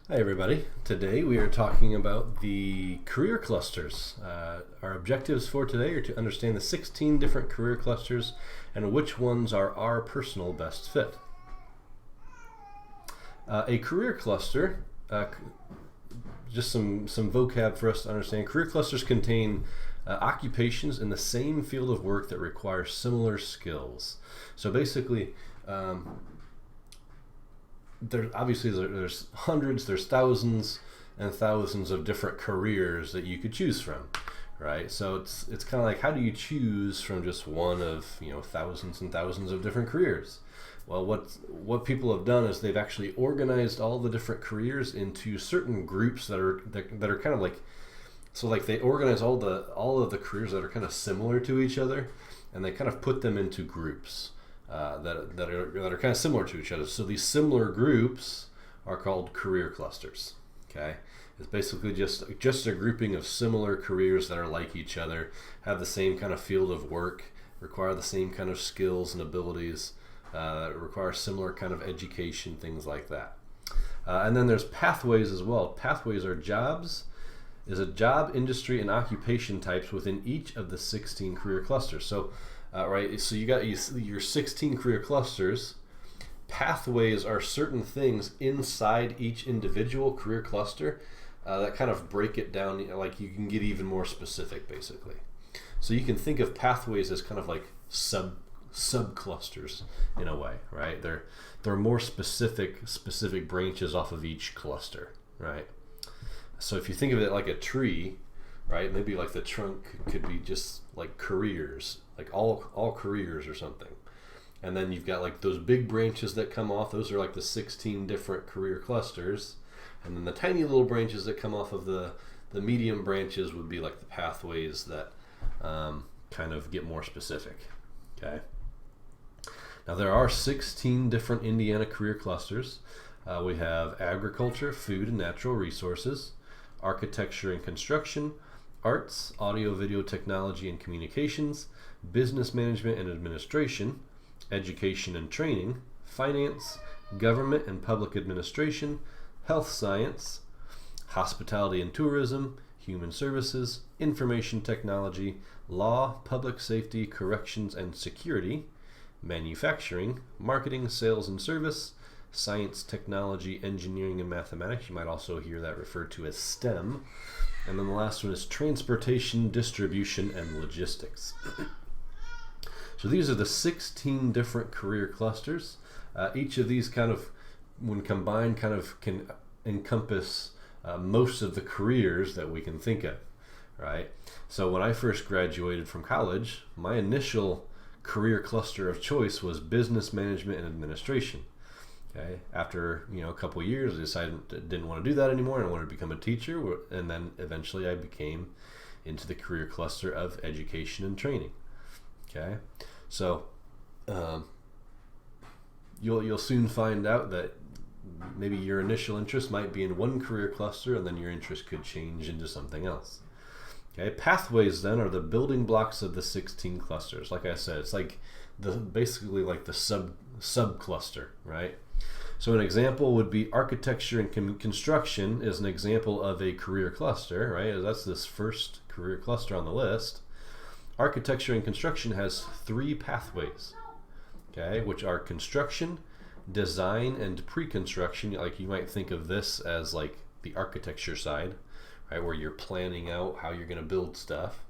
Hi everybody. Today we are talking about the career clusters. Our objectives for today are to understand the 16 different career clusters and which ones are our personal best fit. A career cluster, just some vocab for us to understand. Career clusters contain occupations in the same field of work that require similar skills. So basically, there's hundreds, there's thousands and thousands of different careers that you could choose from, right? So it's kind of like, how do you choose from just one of thousands and thousands of different careers? Well, what people have done is they've actually organized all the different careers into certain groups that are kind of like, so like they organize all of the careers that are kind of similar to each other, and they kind of put them into groups. That are kind of similar to each other. So these similar groups are called career clusters. Okay, it's basically just a grouping of similar careers that are like each other, have the same kind of field of work, require the same kind of skills and abilities, require similar kind of education, things like that. And then there's pathways as well. Pathways are jobs. Is a job, industry, and occupation types within each of the 16 career clusters. So right, so you got your 16 career clusters. Pathways are certain things inside each individual career cluster that kind of break it down. Like you can get even more specific, basically. So you can think of pathways as kind of like sub clusters in a way, right? They're more specific branches off of each cluster, right? So if you think of it like a tree, right? Maybe like the trunk could be just like careers, like all careers or something. And then you've got like those big branches that come off. Those are like the 16 different career clusters. And then the tiny little branches that come off of the medium branches would be like the pathways that kind of get more specific. Okay. Now there are 16 different Indiana career clusters. We have agriculture, food and natural resources, architecture and construction, arts, audio, video, technology and communications, business management and administration, education and training, finance, government and public administration, health science, hospitality and tourism, human services, information technology, law, public safety, corrections and security, manufacturing, marketing, sales and service, science, technology, engineering, and mathematics. You might also hear that referred to as STEM. And then the last one is transportation, distribution, and logistics. So these are the 16 different career clusters. Each of these kind of, when combined, kind of can encompass most of the careers that we can think of, right? So when I first graduated from college, my initial career cluster of choice was business management and administration. Okay. After a couple of years, I decided I didn't want to do that anymore, and I wanted to become a teacher. And then eventually, I became into the career cluster of education and training. Okay, so you'll soon find out that maybe your initial interest might be in one career cluster, and then your interest could change into something else. Okay, pathways then are the building blocks of the 16 clusters. Like I said, it's like basically like the sub cluster, right? So an example would be architecture and construction is an example of a career cluster, right? That's this first career cluster on the list. Architecture and construction has 3 pathways, okay, which are construction, design, and pre-construction. Like you might think of this as like the architecture side, right, where you're planning out how you're going to build stuff.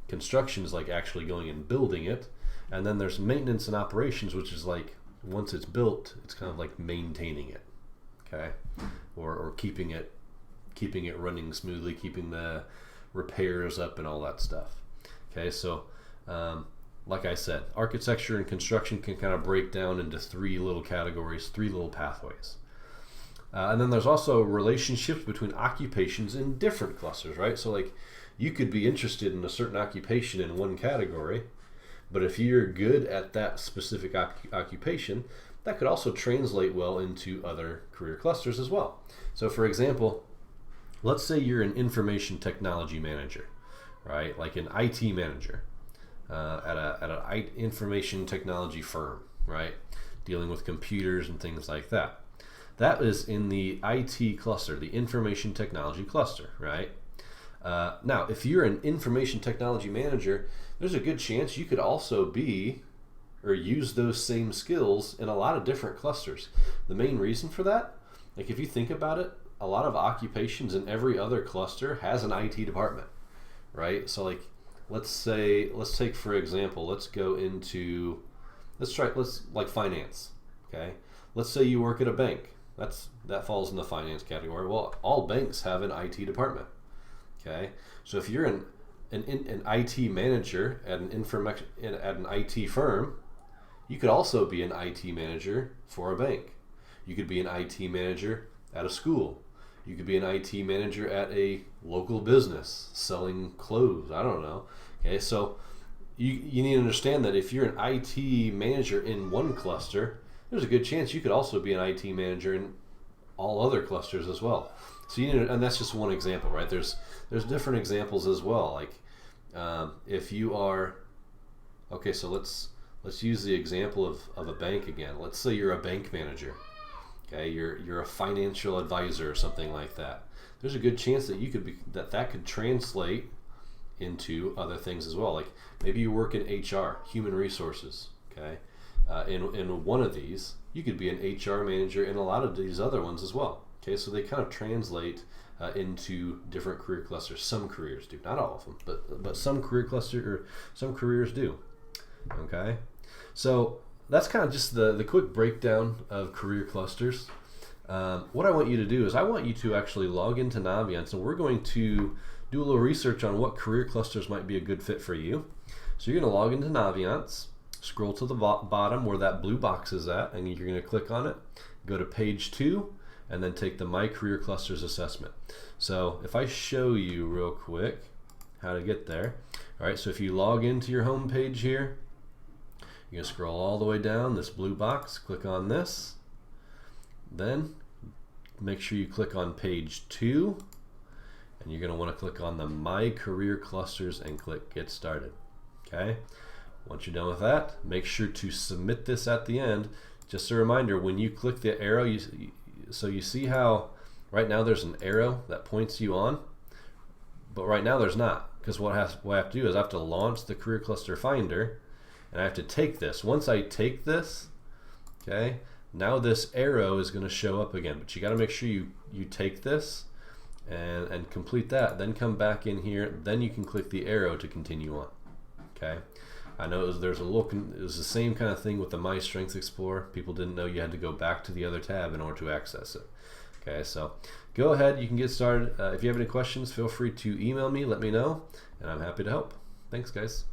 Construction is like actually going and building it. And then there's maintenance and operations, which is like once it's built, it's kind of like maintaining it, okay, or keeping it running smoothly, keeping the repairs up and all that stuff. Okay, so like I said, architecture and construction can kind of break down into 3 little categories, 3 little pathways. And then there's also relationships between occupations in different clusters, right? So like you could be interested in a certain occupation in one category, but if you're good at that specific occupation, that could also translate well into other career clusters as well. So for example, let's say you're an information technology manager, right? Like an IT manager at an information technology firm, right? Dealing with computers and things like that. That is in the IT cluster, the information technology cluster, right? Now, if you're an information technology manager, there's a good chance you could also be or use those same skills in a lot of different clusters. The main reason for that, like if you think about it, a lot of occupations in every other cluster has an IT department, right? So like, let's take for example, let's like finance, okay? Let's say you work at a bank. That falls in the finance category. Well, all banks have an IT department, okay? So if you're an IT manager at an IT firm, you could also be an IT manager for a bank. You could be an IT manager at a school. You could be an IT manager at a local business selling clothes. I don't know. Okay, so you need to understand that if you're an IT manager in one cluster, there's a good chance you could also be an IT manager in all other clusters as well. So and that's just one example, right? There's different examples as well. Like if you are, okay, so let's use the example of a bank again. Let's say you're a bank manager. Okay, you're a financial advisor or something like that. There's a good chance that you could be that could translate into other things as well. Like maybe you work in HR, human resources. Okay, in one of these, you could be an HR manager in a lot of these other ones as well. Okay, so they kind of translate into different career clusters. Some careers do, not all of them, but some careers do. Okay, so that's kind of just the quick breakdown of career clusters. What I want you to do is I want you to actually log into Naviance, and we're going to do a little research on what career clusters might be a good fit for you. So you're going to log into Naviance, scroll to the bottom where that blue box is at, and you're going to click on it, go to page 2, and then take the My Career Clusters assessment. So if I show you real quick how to get there. All right, so if you log into your home page here, you're going to scroll all the way down this blue box, click on this, then make sure you click on page 2, and you're going to want to click on the My Career Clusters and click Get Started. Okay, once you're done with that, make sure to submit this at the end. Just a reminder, when you click the arrow, you see how right now there's an arrow that points you on, but right now there's not, because what I have to do is I have to launch the Career Cluster Finder, and I have to take this. Once I take this, okay, now this arrow is going to show up again, but you got to make sure you take this and complete that, then come back in here, then you can click the arrow to continue on. Okay, I know it was the same kind of thing with the My Strengths Explorer. People didn't know you had to go back to the other tab in order to access it. Okay, so go ahead, you can get started. If you have any questions, feel free to email me, let me know, and I'm happy to help. Thanks, guys.